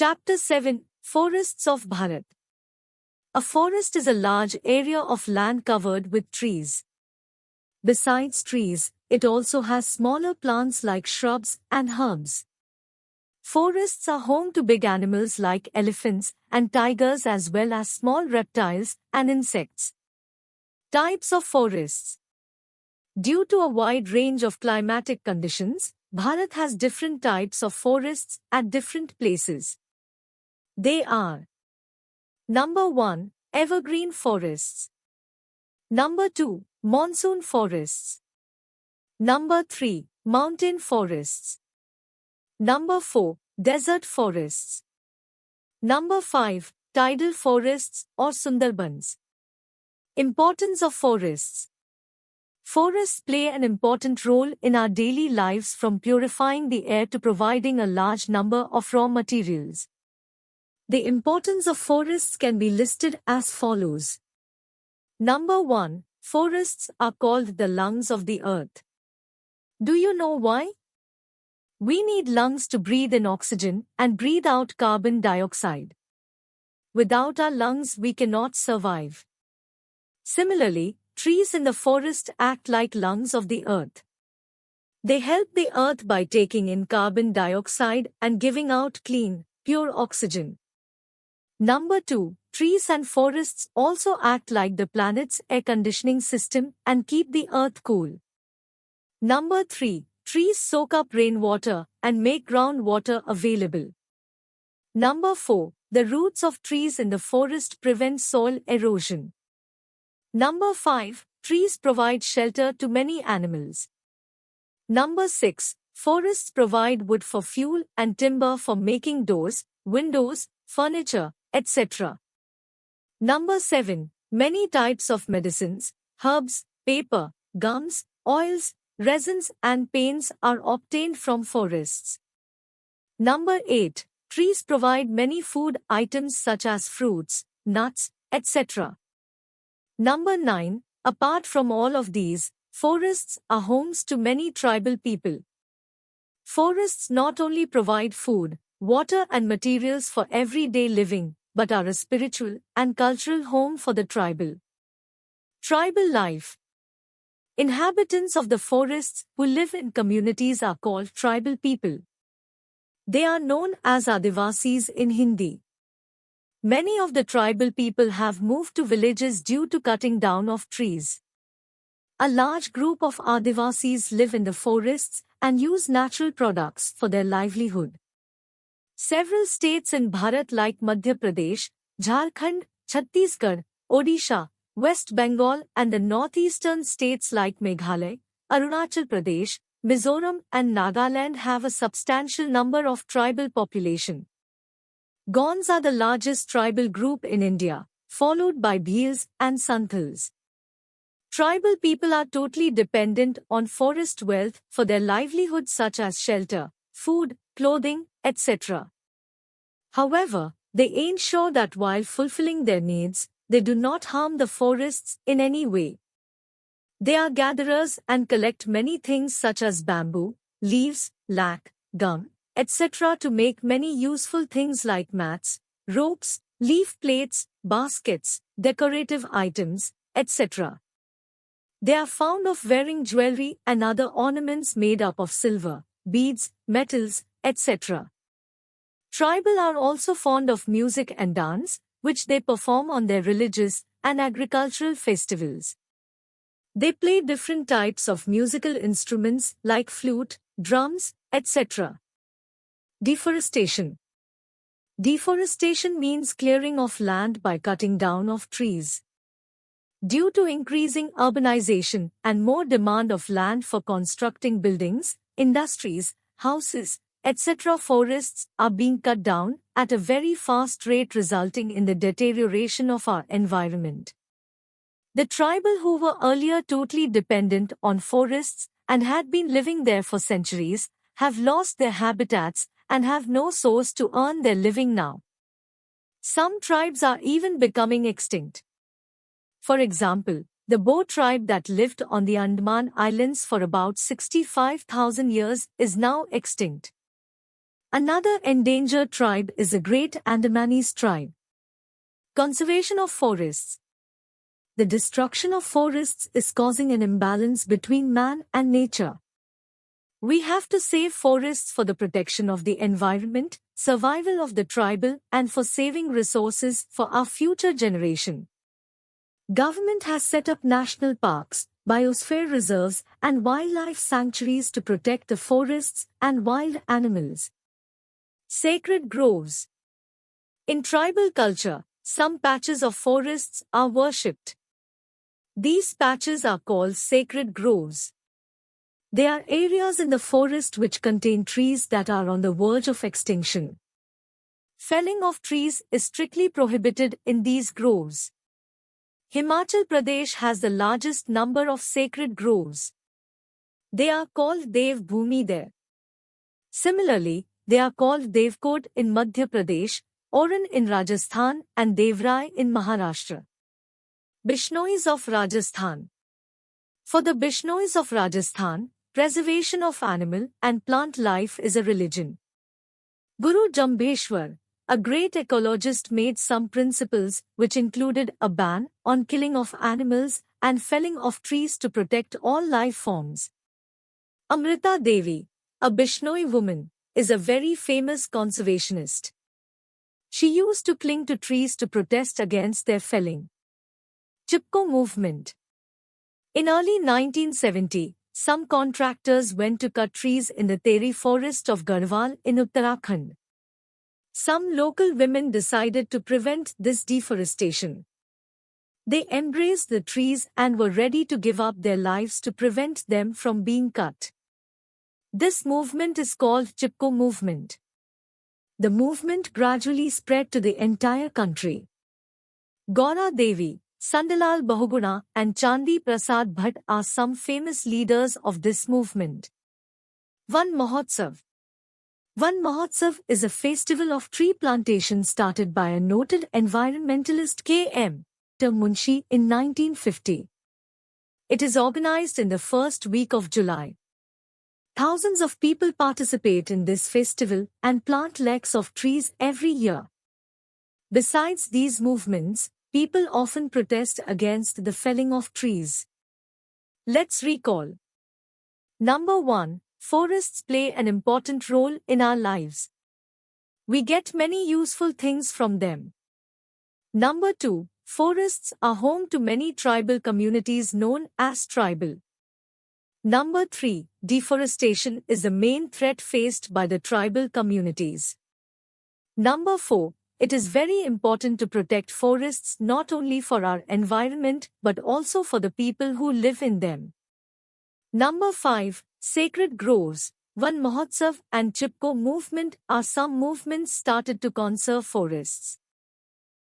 Chapter 7 Forests of Bharat. A forest is a large area of land covered with trees. Besides trees, it also has smaller plants like shrubs and herbs. Forests are home to big animals like elephants and tigers as well as small reptiles and insects. Types of forests. Due to a wide range of climatic conditions, Bharat has different types of forests at different places. They are: Number 1. Evergreen forests. Number 2. Monsoon forests. Number 3. Mountain forests. Number 4. Desert forests. Number 5. Tidal forests or Sundarbans. Importance of forests. Forests play an important role in our daily lives, from purifying the air to providing a large number of raw materials. The importance of forests can be listed as follows. Number 1. Forests are called the lungs of the earth. Do you know why? We need lungs to breathe in oxygen and breathe out carbon dioxide. Without our lungs, we cannot survive. Similarly, trees in the forest act like lungs of the earth. They help the earth by taking in carbon dioxide and giving out clean, pure oxygen. Number 2. Trees and forests also act like the planet's air conditioning system and keep the earth cool. Number 3. Trees soak up rainwater and make groundwater available. Number 4. The roots of trees in the forest prevent soil erosion. Number 5. Trees provide shelter to many animals. Number 6. Forests provide wood for fuel and timber for making doors, windows, furniture, etc. Number 7. Many types of medicines, herbs, paper, gums, oils, resins and paints are obtained from forests. Number 8. Trees provide many food items such as fruits, nuts, etc. Number 9. Apart from all of these, forests are homes to many tribal people. Forests not only provide food, water and materials for everyday living, but are a spiritual and cultural home for the tribal life. Inhabitants of the forests who live in communities are called tribal people. They are known as Adivasis in Hindi. Many of the tribal people have moved to villages due to cutting down of trees. A large group of Adivasis live in the forests and use natural products for their livelihood. Several states in Bharat like Madhya Pradesh, Jharkhand, Chhattisgarh, Odisha, West Bengal and the northeastern states like Meghalaya, Arunachal Pradesh, Mizoram and Nagaland have a substantial number of tribal population. Gonds are the largest tribal group in India, followed by Bhils and Santhals. Tribal people are totally dependent on forest wealth for their livelihood, such as shelter, food, clothing, etc. However, they ensure that while fulfilling their needs, they do not harm the forests in any way. They are gatherers and collect many things such as bamboo, leaves, lac, gum, etc. to make many useful things like mats, ropes, leaf plates, baskets, decorative items, etc. They are fond of wearing jewelry and other ornaments made up of silver, beads, metals, etc. Tribal are also fond of music and dance, which they perform on their religious and agricultural festivals. They play different types of musical instruments like flute, drums, etc. Deforestation. Deforestation means clearing of land by cutting down of trees. Due to increasing urbanization and more demand of land for constructing buildings, industries, houses, etc., forests are being cut down at a very fast rate, resulting in the deterioration of our environment. The tribal who were earlier totally dependent on forests and had been living there for centuries have lost their habitats and have no source to earn their living now. Some tribes are even becoming extinct. For example, the Bo tribe that lived on the Andaman Islands for about 65,000 years is now extinct. Another endangered tribe is the Great Andamanese tribe. Conservation of forests. The destruction of forests is causing an imbalance between man and nature. We have to save forests for the protection of the environment, survival of the tribal, and for saving resources for our future generation. Government has set up national parks, biosphere reserves, and wildlife sanctuaries to protect the forests and wild animals. Sacred groves. In tribal culture, some patches of forests are worshipped. These patches are called sacred groves. They are areas in the forest which contain trees that are on the verge of extinction. Felling of trees is strictly prohibited in these groves. Himachal Pradesh has the largest number of sacred groves. They are called Dev Bhumi there. Similarly, they are called Devkot in Madhya Pradesh, Oran in Rajasthan, and Devrai in Maharashtra. Bishnois of Rajasthan. For the Bishnois of Rajasthan, preservation of animal and plant life is a religion. Guru Jambheshwar, a great ecologist, made some principles which included a ban on killing of animals and felling of trees to protect all life forms. Amrita Devi, a Bishnoi woman, is a very famous conservationist. She used to cling to trees to protest against their felling. Chipko movement. In early 1970, some contractors went to cut trees in the Teri forest of Garhwal in Uttarakhand. Some local women decided to prevent this deforestation. They embraced the trees and were ready to give up their lives to prevent them from being cut. This movement is called Chipko movement. The movement gradually spread to the entire country. Gaura Devi, Sandalal Bahuguna, and Chandi Prasad Bhatt are some famous leaders of this movement. Van Mahotsav. Van Mahotsav is a festival of tree plantation started by a noted environmentalist K.M. Munshi in 1950. It is organized in the first week of July. Thousands of people participate in this festival and plant lakhs of trees every year. Besides these movements, people often protest against the felling of trees. Let's recall. Number 1. Forests play an important role in our lives. We get many useful things from them. Number 2. Forests are home to many tribal communities known as tribal. Number 3. Deforestation is the main threat faced by the tribal communities. Number 4. It is very important to protect forests not only for our environment but also for the people who live in them. Number 5. Sacred groves, Van Mahotsav and Chipko movement are some movements started to conserve forests.